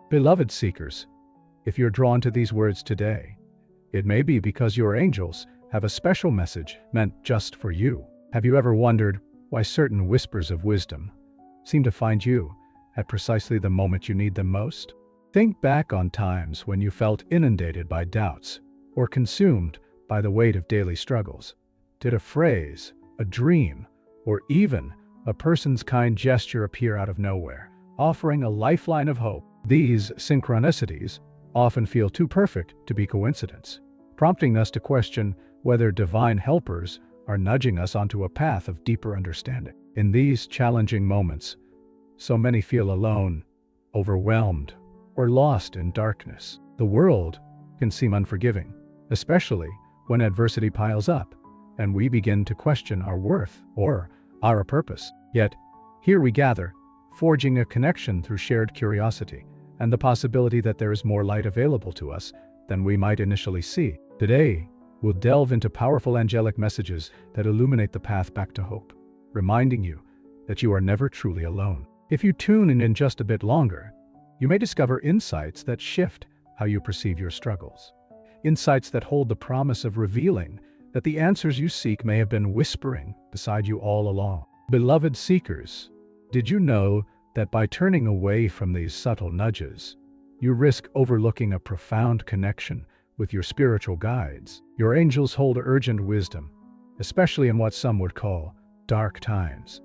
Beloved seekers, if you're drawn to these words today, it may be because your angels have a special message meant just for you. Have you ever wondered why certain whispers of wisdom seem to find you at precisely the moment you need them most? Think back on times when you felt inundated by doubts or consumed by the weight of daily struggles. Did a phrase, a dream, or even a person's kind gesture appear out of nowhere, offering a lifeline of hope? These synchronicities often feel too perfect to be coincidence, prompting us to question whether divine helpers are nudging us onto a path of deeper understanding. In these challenging moments, so many feel alone, overwhelmed, or lost in darkness. The world can seem unforgiving, especially when adversity piles up and we begin to question our worth or our purpose. Yet, here we gather, forging a connection through shared curiosity and the possibility that there is more light available to us than we might initially see. Today, we'll delve into powerful angelic messages that illuminate the path back to hope, reminding you that you are never truly alone. If you tune in just a bit longer, you may discover insights that shift how you perceive your struggles. Insights that hold the promise of revealing that the answers you seek may have been whispering beside you all along. Beloved seekers, did you know that by turning away from these subtle nudges, you risk overlooking a profound connection with your spiritual guides? Your angels hold urgent wisdom, especially in what some would call dark times.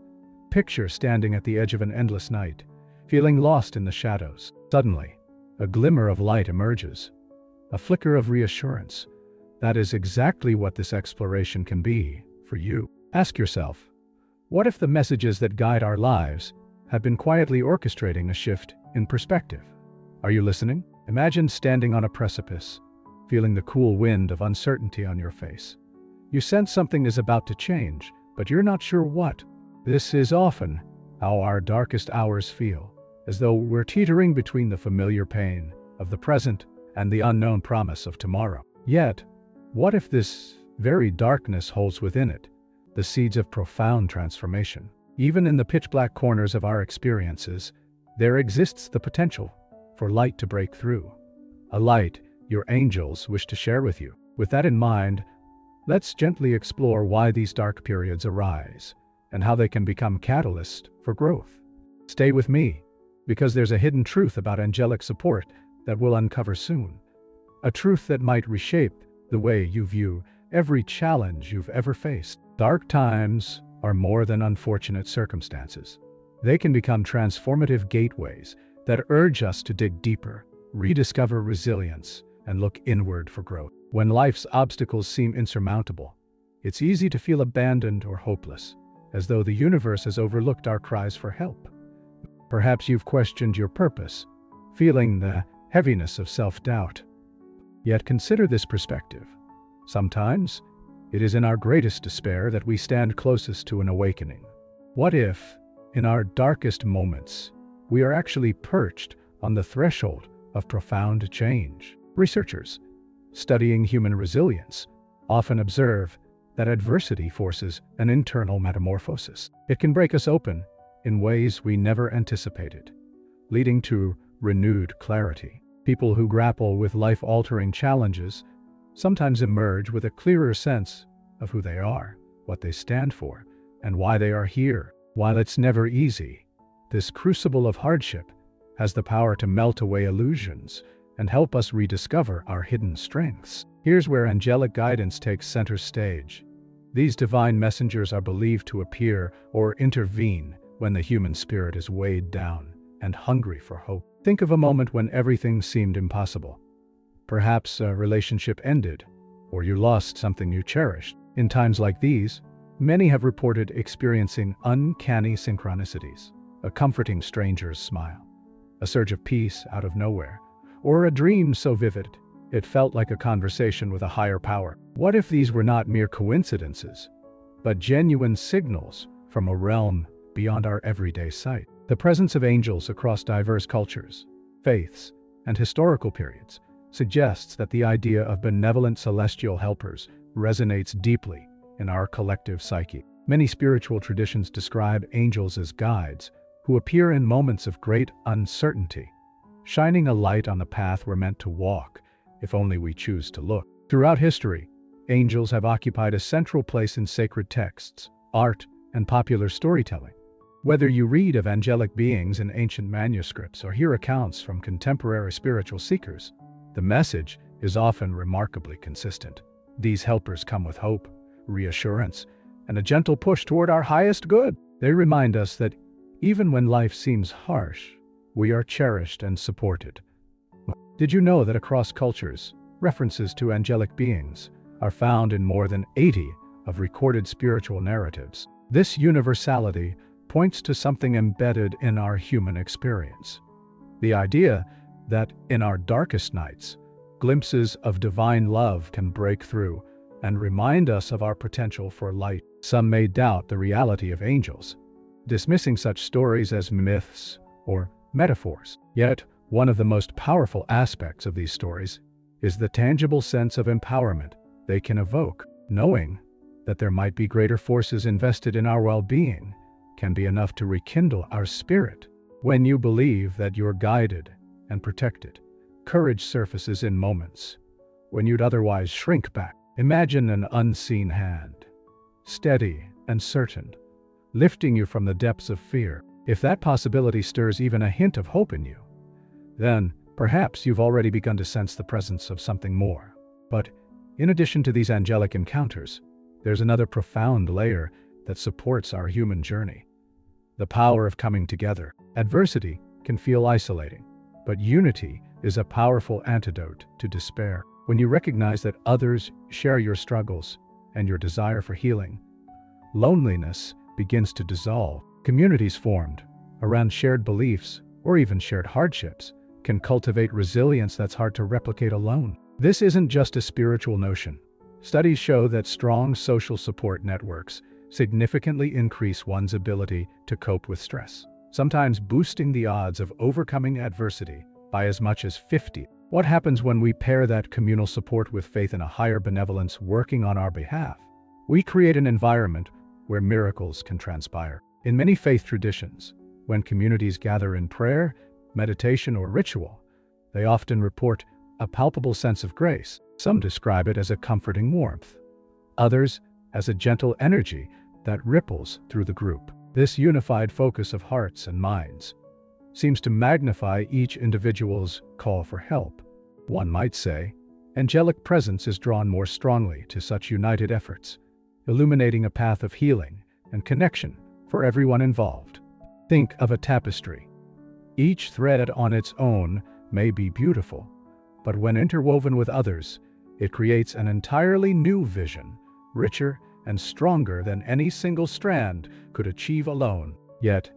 Picture standing at the edge of an endless night, feeling lost in the shadows. Suddenly, a glimmer of light emerges, a flicker of reassurance. That is exactly what this exploration can be for you. Ask yourself, what if the messages that guide our lives have been quietly orchestrating a shift in perspective? Are you listening? Imagine standing on a precipice, feeling the cool wind of uncertainty on your face. You sense something is about to change, but you're not sure what. This is often how our darkest hours feel, as though we're teetering between the familiar pain of the present and the unknown promise of tomorrow. Yet, what if this very darkness holds within it the seeds of profound transformation? Even in the pitch-black corners of our experiences, there exists the potential for light to break through. A light your angels wish to share with you. With that in mind, let's gently explore why these dark periods arise and how they can become catalysts for growth. Stay with me, because there's a hidden truth about angelic support that we'll uncover soon. A truth that might reshape the way you view every challenge you've ever faced. Dark times are more than unfortunate circumstances. They can become transformative gateways that urge us to dig deeper, rediscover resilience, and look inward for growth. When life's obstacles seem insurmountable, it's easy to feel abandoned or hopeless, as though the universe has overlooked our cries for help. Perhaps you've questioned your purpose, feeling the heaviness of self-doubt. Yet consider this perspective. Sometimes, it is in our greatest despair that we stand closest to an awakening. What if, in our darkest moments, we are actually perched on the threshold of profound change? Researchers studying human resilience often observe that adversity forces an internal metamorphosis. It can break us open in ways we never anticipated, leading to renewed clarity. People who grapple with life-altering challenges sometimes emerge with a clearer sense of who they are, what they stand for, and why they are here. While it's never easy, this crucible of hardship has the power to melt away illusions and help us rediscover our hidden strengths. Here's where angelic guidance takes center stage. These divine messengers are believed to appear or intervene when the human spirit is weighed down and hungry for hope. Think of a moment when everything seemed impossible. Perhaps a relationship ended, or you lost something you cherished. In times like these, many have reported experiencing uncanny synchronicities, a comforting stranger's smile, a surge of peace out of nowhere, or a dream so vivid it felt like a conversation with a higher power. What if these were not mere coincidences, but genuine signals from a realm beyond our everyday sight? The presence of angels across diverse cultures, faiths, and historical periods suggests that the idea of benevolent celestial helpers resonates deeply in our collective psyche. Many spiritual traditions describe angels as guides who appear in moments of great uncertainty, shining a light on the path we're meant to walk, if only we choose to look. Throughout history, angels have occupied a central place in sacred texts, art, and popular storytelling. Whether you read of angelic beings in ancient manuscripts or hear accounts from contemporary spiritual seekers, the message is often remarkably consistent. These helpers come with hope, reassurance, and a gentle push toward our highest good. They remind us that even when life seems harsh, we are cherished and supported. Did you know that across cultures, references to angelic beings are found in more than 80 of recorded spiritual narratives? This universality points to something embedded in our human experience. The idea that in our darkest nights, glimpses of divine love can break through and remind us of our potential for light. Some may doubt the reality of angels, dismissing such stories as myths or metaphors. Yet, one of the most powerful aspects of these stories is the tangible sense of empowerment they can evoke. Knowing that there might be greater forces invested in our well-being can be enough to rekindle our spirit. When you believe that you're guided and protected, courage surfaces in moments when you'd otherwise shrink back. Imagine an unseen hand, steady and certain, lifting you from the depths of fear. If that possibility stirs even a hint of hope in you, then perhaps you've already begun to sense the presence of something more. But in addition to these angelic encounters, there's another profound layer that supports our human journey: the power of coming together. Adversity can feel isolating, but unity is a powerful antidote to despair. When you recognize that others share your struggles and your desire for healing, loneliness begins to dissolve. Communities formed around shared beliefs or even shared hardships can cultivate resilience that's hard to replicate alone. This isn't just a spiritual notion. Studies show that strong social support networks significantly increase one's ability to cope with stress, sometimes boosting the odds of overcoming adversity by as much as 50. What happens when we pair that communal support with faith in a higher benevolence working on our behalf? We create an environment where miracles can transpire. In many faith traditions, when communities gather in prayer, meditation, or ritual, they often report a palpable sense of grace. Some describe it as a comforting warmth, others as a gentle energy that ripples through the group. This unified focus of hearts and minds seems to magnify each individual's call for help. One might say, angelic presence is drawn more strongly to such united efforts, illuminating a path of healing and connection for everyone involved. Think of a tapestry. Each thread on its own may be beautiful, but when interwoven with others, it creates an entirely new vision, richer and stronger than any single strand could achieve alone. Yet,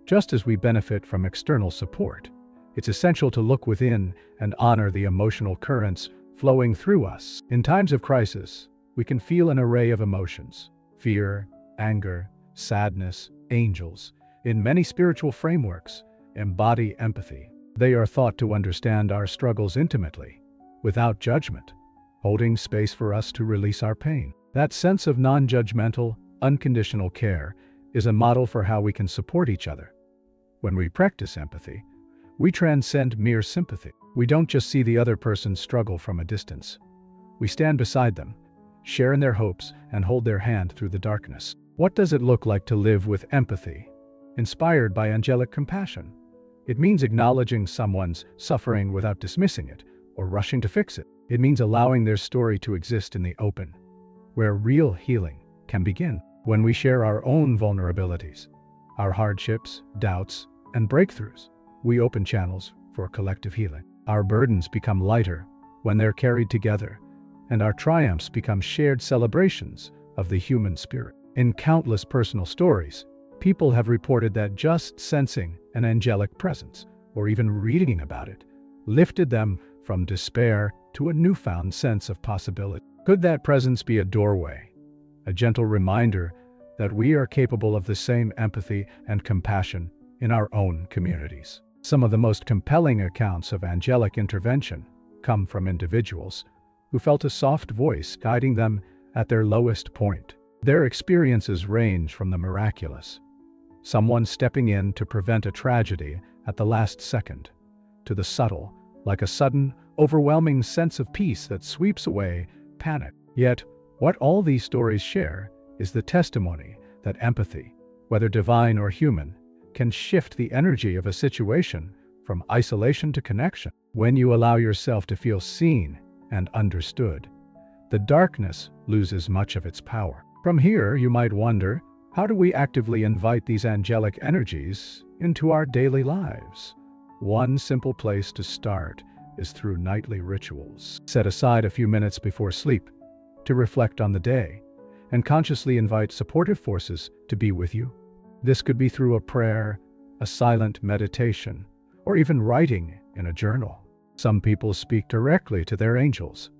just as we benefit from external support, it's essential to look within and honor the emotional currents flowing through us. In times of crisis, we can feel an array of emotions: fear, anger, sadness. Angels, in many spiritual frameworks, embody empathy. They are thought to understand our struggles intimately, without judgment, holding space for us to release our pain. That sense of non-judgmental, unconditional care is a model for how we can support each other. When we practice empathy, we transcend mere sympathy. We don't just see the other person's struggle from a distance. We stand beside them, share in their hopes, and hold their hand through the darkness. What does it look like to live with empathy, inspired by angelic compassion? It means acknowledging someone's suffering without dismissing it or rushing to fix it. It means allowing their story to exist in the open, where real healing can begin. When we share our own vulnerabilities, our hardships, doubts, and breakthroughs, we open channels for collective healing. Our burdens become lighter when they're carried together, and our triumphs become shared celebrations of the human spirit. In countless personal stories, people have reported that just sensing an angelic presence, or even reading about it, lifted them from despair to a newfound sense of possibility. Could that presence be a doorway, a gentle reminder that we are capable of the same empathy and compassion in our own communities? Some of the most compelling accounts of angelic intervention come from individuals who felt a soft voice guiding them at their lowest point. Their experiences range from the miraculous, someone stepping in to prevent a tragedy at the last second, to the subtle, like a sudden, overwhelming sense of peace that sweeps away panic. Yet, what all these stories share is the testimony that empathy, whether divine or human, can shift the energy of a situation from isolation to connection. When you allow yourself to feel seen and understood, the darkness loses much of its power. From here, you might wonder, how do we actively invite these angelic energies into our daily lives? One simple place to start is through nightly rituals. Set aside a few minutes before sleep to reflect on the day and consciously invite supportive forces to be with you. This could be through a prayer, a silent meditation, or even writing in a journal. Some people speak directly to their angels,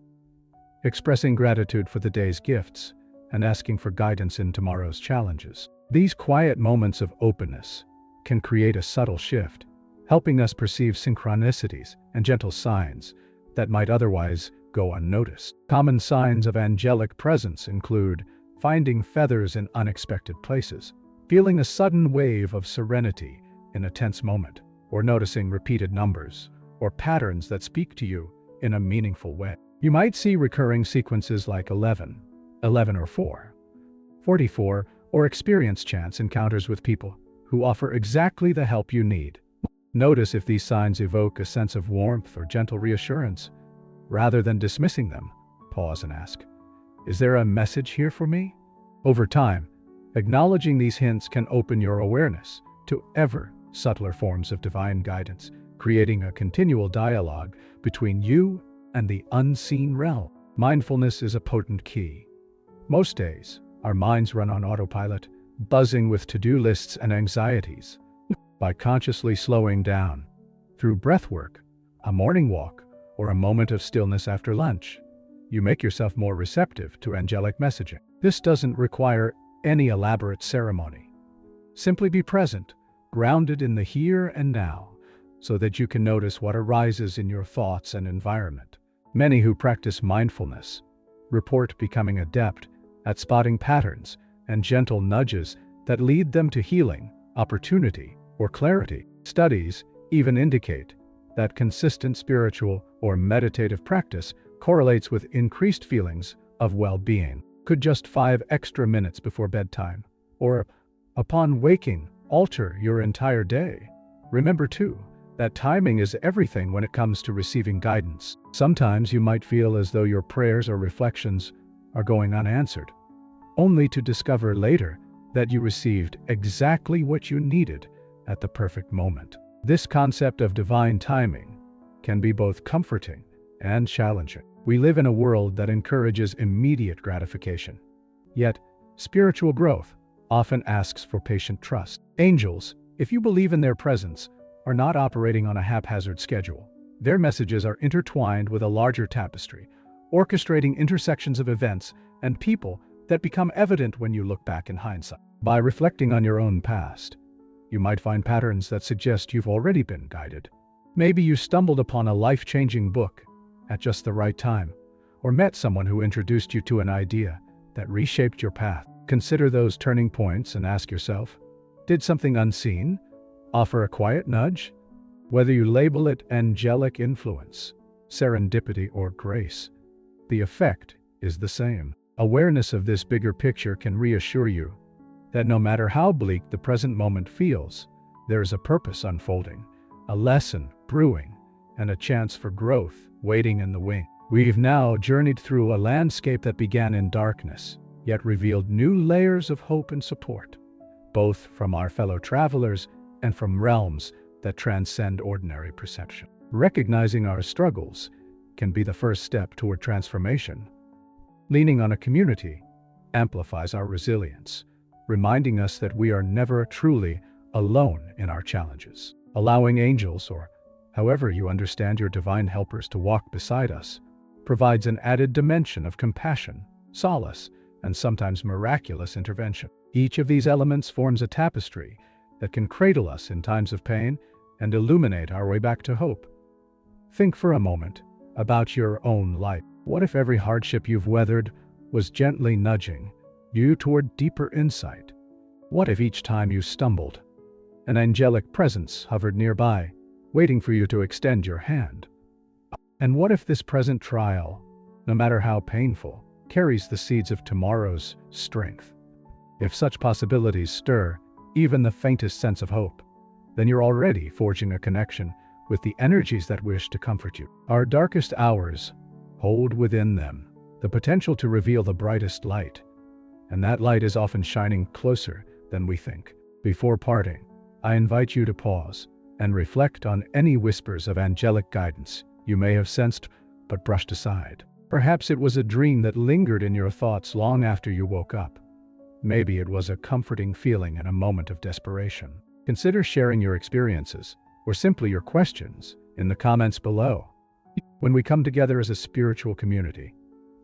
expressing gratitude for the day's gifts and asking for guidance in tomorrow's challenges. These quiet moments of openness can create a subtle shift, helping us perceive synchronicities and gentle signs that might otherwise go unnoticed. Common signs of angelic presence include finding feathers in unexpected places, feeling a sudden wave of serenity in a tense moment, or noticing repeated numbers or patterns that speak to you in a meaningful way. You might see recurring sequences like 11, 11 or 4, 44, or experience chance encounters with people who offer exactly the help you need. Notice if these signs evoke a sense of warmth or gentle reassurance. Rather than dismissing them, pause and ask, is there a message here for me? Over time, acknowledging these hints can open your awareness to ever subtler forms of divine guidance, creating a continual dialogue between you and the unseen realm. Mindfulness is a potent key. Most days, our minds run on autopilot, buzzing with to-do lists and anxieties. By consciously slowing down, through breathwork, a morning walk, or a moment of stillness after lunch, you make yourself more receptive to angelic messaging. This doesn't require any elaborate ceremony. Simply be present, grounded in the here and now, so that you can notice what arises in your thoughts and environment. Many who practice mindfulness report becoming adept at spotting patterns and gentle nudges that lead them to healing, opportunity, or clarity. Studies even indicate that consistent spiritual or meditative practice correlates with increased feelings of well-being. Could just 5 extra minutes before bedtime, or upon waking, alter your entire day? Remember too, that timing is everything when it comes to receiving guidance. Sometimes you might feel as though your prayers or reflections are going unanswered, only to discover later that you received exactly what you needed at the perfect moment. This concept of divine timing can be both comforting and challenging. We live in a world that encourages immediate gratification. Yet, spiritual growth often asks for patient trust. Angels, if you believe in their presence, are not operating on a haphazard schedule. Their messages are intertwined with a larger tapestry, orchestrating intersections of events and people that become evident when you look back in hindsight. By reflecting on your own past, you might find patterns that suggest you've already been guided. Maybe you stumbled upon a life-changing book at just the right time, or met someone who introduced you to an idea that reshaped your path. Consider those turning points and ask yourself, did something unseen offer a quiet nudge? Whether you label it angelic influence, serendipity, or grace, the effect is the same. Awareness of this bigger picture can reassure you that no matter how bleak the present moment feels, there is a purpose unfolding, a lesson brewing, and a chance for growth waiting in the wing. We've now journeyed through a landscape that began in darkness, yet revealed new layers of hope and support, both from our fellow travelers and from realms that transcend ordinary perception. Recognizing our struggles can be the first step toward transformation. Leaning on a community amplifies our resilience, reminding us that we are never truly alone in our challenges. Allowing angels, or however you understand your divine helpers, to walk beside us provides an added dimension of compassion, solace, and sometimes miraculous intervention. Each of these elements forms a tapestry that can cradle us in times of pain and illuminate our way back to hope. Think for a moment about your own life. What if every hardship you've weathered was gently nudging you toward deeper insight? What if each time you stumbled, an angelic presence hovered nearby, waiting for you to extend your hand. And what if this present trial, no matter how painful, carries the seeds of tomorrow's strength? If such possibilities stir even the faintest sense of hope, then you're already forging a connection with the energies that wish to comfort you. Our darkest hours hold within them the potential to reveal the brightest light, and that light is often shining closer than we think. Before parting, I invite you to pause and reflect on any whispers of angelic guidance you may have sensed but brushed aside. Perhaps it was a dream that lingered in your thoughts long after you woke up. Maybe it was a comforting feeling in a moment of desperation. Consider sharing your experiences, or simply your questions, in the comments below. When we come together as a spiritual community,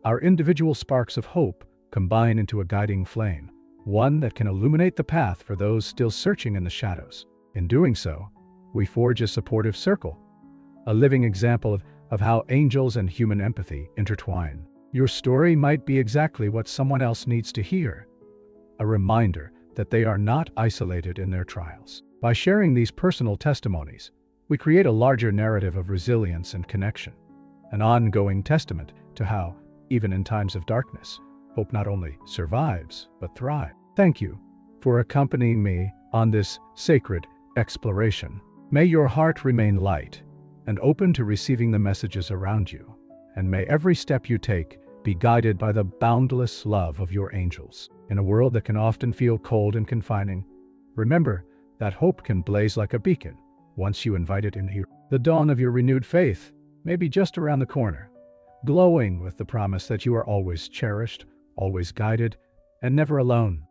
our individual sparks of hope combine into a guiding flame, one that can illuminate the path for those still searching in the shadows. In doing so, we forge a supportive circle, a living example of how angels and human empathy intertwine. Your story might be exactly what someone else needs to hear, a reminder that they are not isolated in their trials. By sharing these personal testimonies, we create a larger narrative of resilience and connection, an ongoing testament to how, even in times of darkness, hope not only survives, but thrives. Thank you for accompanying me on this sacred exploration. May your heart remain light and open to receiving the messages around you, and may every step you take be guided by the boundless love of your angels. In a world that can often feel cold and confining, remember that hope can blaze like a beacon once you invite it in here. The dawn of your renewed faith may be just around the corner, glowing with the promise that you are always cherished, always guided, and never alone.